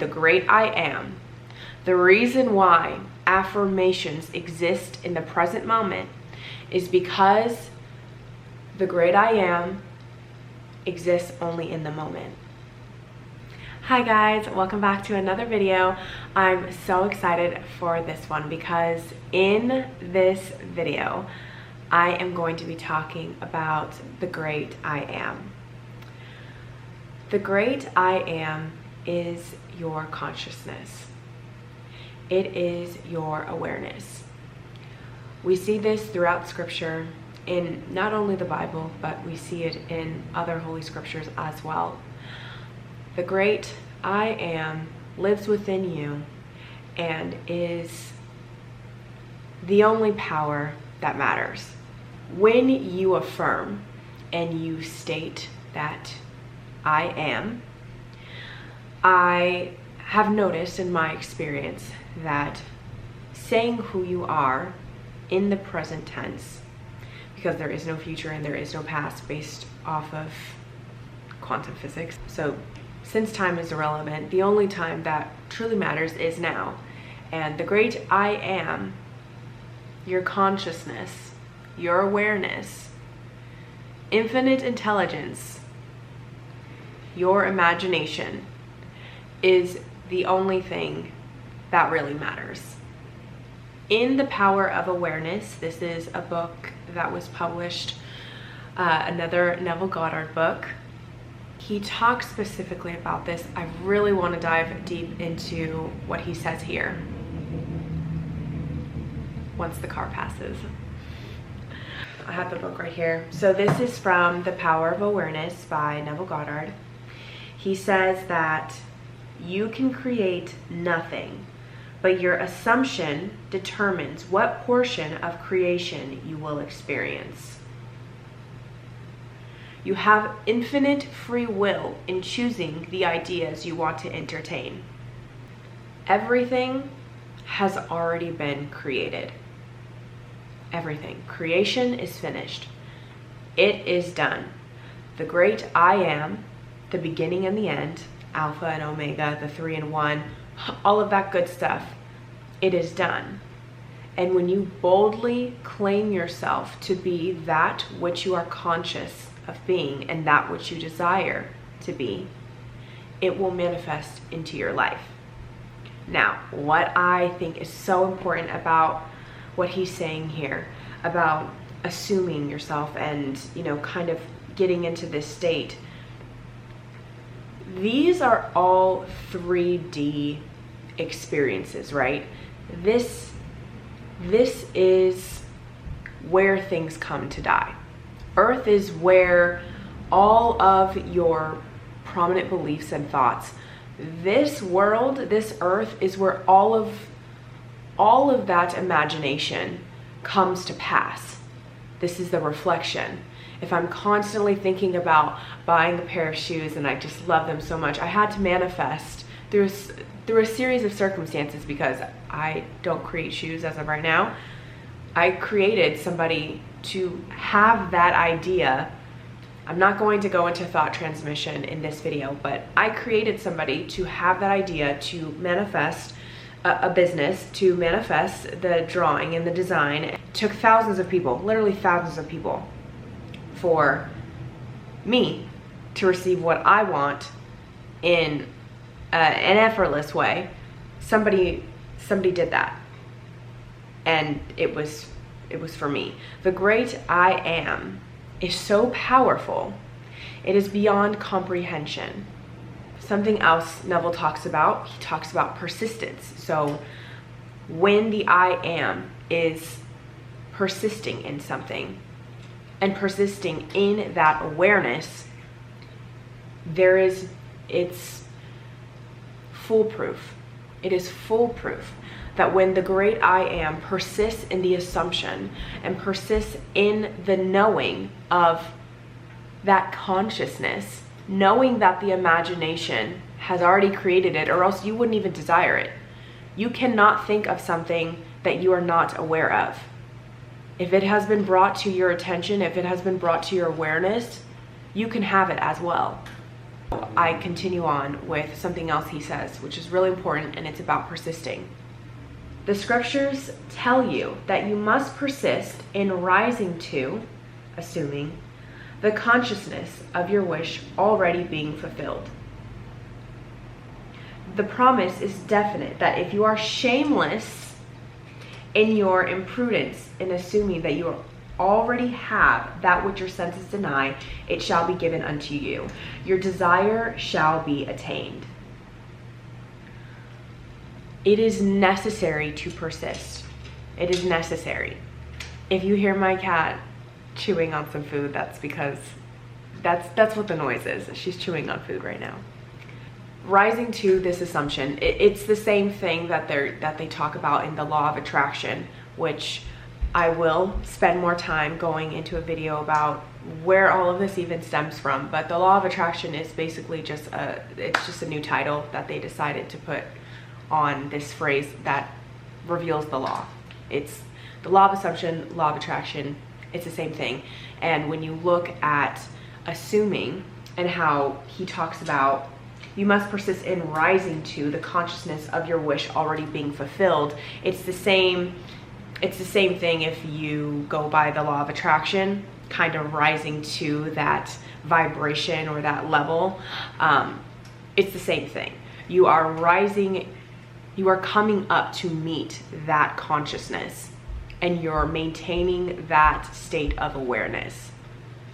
the great I am, the reason why affirmations exist in the present moment is because the great I am exists only in the moment. Hi guys, welcome back to another video. I'm so excited for this one because in this video, I am going to be talking about the great I am. The great I am is your consciousness. It is your awareness. We see this throughout scripture in not only the Bible, but we see it in other holy scriptures as well. The great I am lives within you and is the only power that matters. When you affirm and you state that I am, I have noticed in my experience that saying who you are in the present tense, because there is no future and there is no past based off of quantum physics. So since time is irrelevant, the only time that truly matters is now. And the great I am, your consciousness, your awareness, infinite intelligence, your imagination is the only thing that really matters. In The Power of Awareness, this is a book that was published, another Neville Goddard book. He talks specifically about this. I really want to dive deep into what he says here once the car passes. I have the book right here. So this is from The Power of Awareness by Neville Goddard. He says that you can create nothing, but your assumption determines what portion of creation you will experience. You have infinite free will in choosing the ideas you want to entertain. Everything has already been created. Everything. Creation is finished. It is done. The great I am, the beginning and the end, Alpha and Omega, the 3 and 1, all of that good stuff, it is done. And when you boldly claim yourself to be that which you are conscious of being and that which you desire to be, it will manifest into your life. Now, what I think is so important about what he's saying here about assuming yourself and, kind of getting into this state, these are all 3D experiences, right? This is where things come to die. Earth is where all of your prominent beliefs and thoughts, this world, this earth is where all of that imagination comes to pass. This is the reflection. If I'm constantly thinking about buying a pair of shoes and I just love them so much, I had to manifest through a series of circumstances because I don't create shoes as of right now. I created somebody to have that idea. I'm not going to go into thought transmission in this video, but I created somebody to have that idea to manifest a business, to manifest the drawing and the design. It took thousands of people, literally thousands of people, for me to receive what I want in an effortless way. Somebody did that, and it was for me. The great I am is so powerful, it is beyond comprehension. Something else Neville talks about, he talks about persistence. So when the I am is persisting in something and persisting in that awareness, it's foolproof. It is foolproof that when the great I am persists in the assumption and persists in the knowing of that consciousness, knowing that the imagination has already created it, or else you wouldn't even desire it. You cannot think of something that you are not aware of. If it has been brought to your attention, if it has been brought to your awareness, you can have it as well. I continue on with something else he says, which is really important, and it's about persisting. The scriptures tell you that you must persist in rising to, assuming, the consciousness of your wish already being fulfilled. The promise is definite that if you are shameless in your imprudence in assuming that you already have that which your senses deny, it shall be given unto you. Your desire shall be attained. It is necessary to persist. It is necessary. If you hear my cat chewing on some food, that's because that's what the noise is. She's chewing on food right now. Rising to this assumption, it's the same thing that they talk about in the law of attraction, which I will spend more time going into a video about where all of this even stems from. But the law of attraction is basically just a new title that they decided to put on this phrase that reveals the law. It's the law of assumption, law of attraction, it's the same thing. And when you look at assuming and how he talks about you must persist in rising to the consciousness of your wish already being fulfilled, it's the same thing if you go by the law of attraction, kind of rising to that vibration or that level. It's the same thing. You are rising, you are coming up to meet that consciousness, and you're maintaining that state of awareness.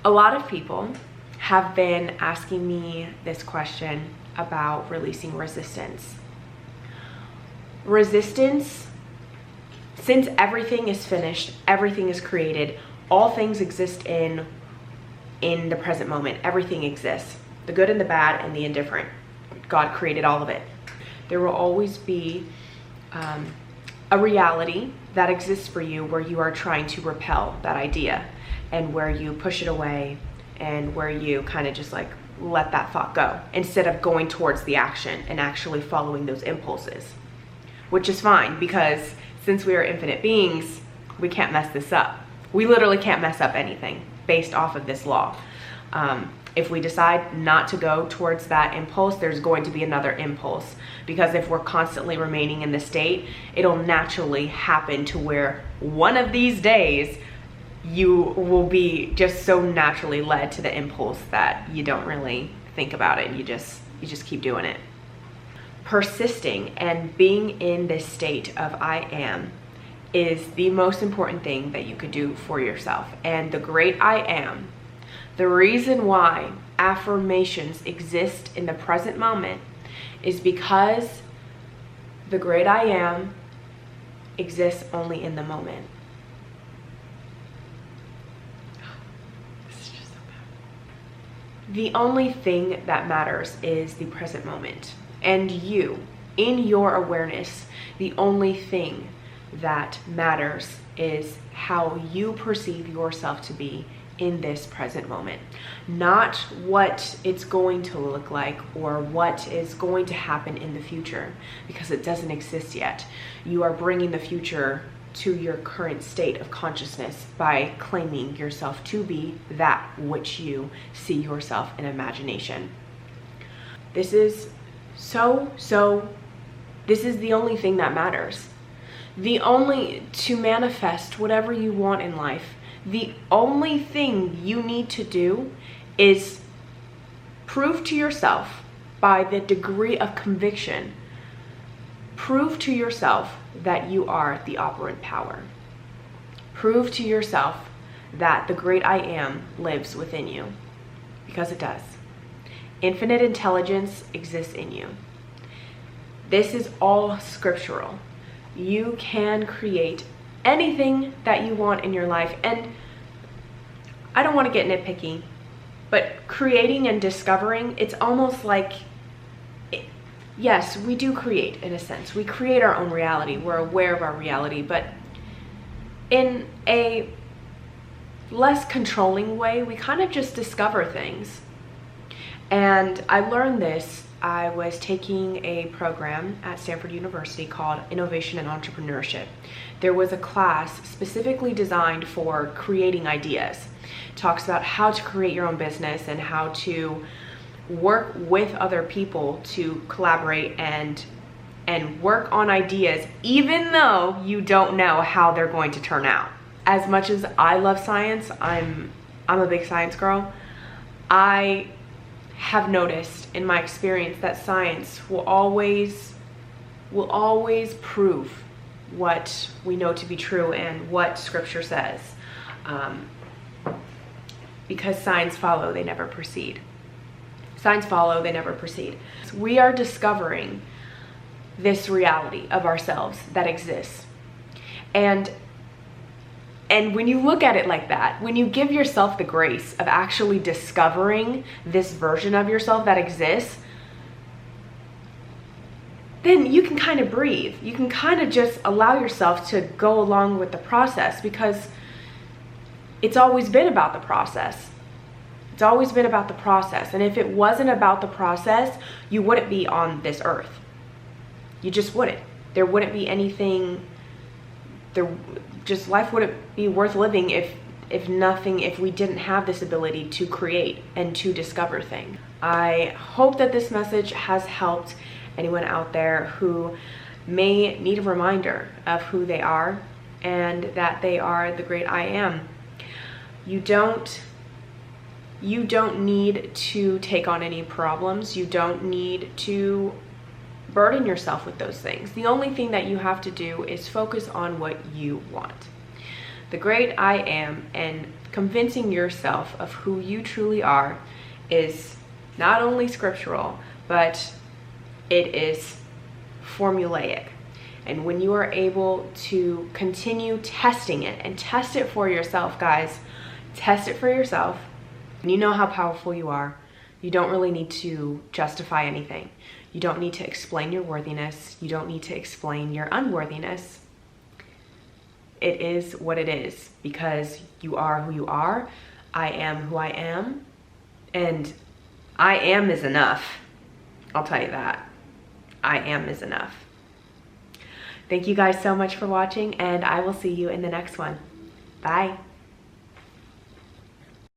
A lot of people have been asking me this question about releasing resistance. Resistance, since everything is finished, everything is created, all things exist in the present moment. Everything exists, the good and the bad and the indifferent. God created all of it. There will always be a reality that exists for you where you are trying to repel that idea, and where you push it away, and where you kind of just like let that thought go instead of going towards the action and actually following those impulses, which is fine, because since we are infinite beings, we can't mess this up. We literally can't mess up anything based off of this law. If we decide not to go towards that impulse, there's going to be another impulse, because if we're constantly remaining in the state, it'll naturally happen to where one of these days you will be just so naturally led to the impulse that you don't really think about it, and you just keep doing it. Persisting and being in this state of I am is the most important thing that you could do for yourself. And the great I am, the reason why affirmations exist in the present moment, is because the great I am exists only in the moment. The only thing that matters is the present moment. And you, in your awareness, the only thing that matters is how you perceive yourself to be in this present moment. Not what it's going to look like or what is going to happen in the future, because it doesn't exist yet. You are bringing the future to your current state of consciousness by claiming yourself to be that which you see yourself in imagination. This is this is the only thing that matters. To manifest whatever you want in life, the only thing you need to do is prove to yourself by the degree of conviction, prove to yourself that you are the operant power. Prove to yourself that the great I am lives within you, because it does. Infinite intelligence exists in you. This is all scriptural. You can create anything that you want in your life. And I don't want to get nitpicky, but creating and discovering, it's almost like, yes, we do create in a sense. We create our own reality. We're aware of our reality, but in a less controlling way, we kind of just discover things. And I learned this. I was taking a program at Stanford University called Innovation and Entrepreneurship. There was a class specifically designed for creating ideas. It talks about how to create your own business and how to work with other people to collaborate and work on ideas, even though you don't know how they're going to turn out. As much as I love science, I'm a big science girl. I have noticed in my experience that science will always prove what we know to be true and what scripture says. Because signs follow, they never proceed. Signs follow, they never proceed. So we are discovering this reality of ourselves that exists. And when you look at it like that, when you give yourself the grace of actually discovering this version of yourself that exists, then you can kind of breathe. You can kind of just allow yourself to go along with the process, because it's always been about the process. It's always been about the process. And if it wasn't about the process, you wouldn't be on this earth. You just wouldn't. There wouldn't be anything, life wouldn't be worth living if we didn't have this ability to create and to discover things. I hope that this message has helped anyone out there who may need a reminder of who they are and that they are the great I am. You don't need to take on any problems. You don't need to burden yourself with those things. The only thing that you have to do is focus on what you want. The great I am, and convincing yourself of who you truly are, is not only scriptural, but it is formulaic. And when you are able to continue testing it, and test it for yourself, guys, test it for yourself, and you know how powerful you are. You don't really need to justify anything. You don't need to explain your worthiness. You don't need to explain your unworthiness. It is what it is, because you are who you are. I am who I am. And I am is enough. I'll tell you that. I am is enough. Thank you guys so much for watching, and I will see you in the next one. Bye.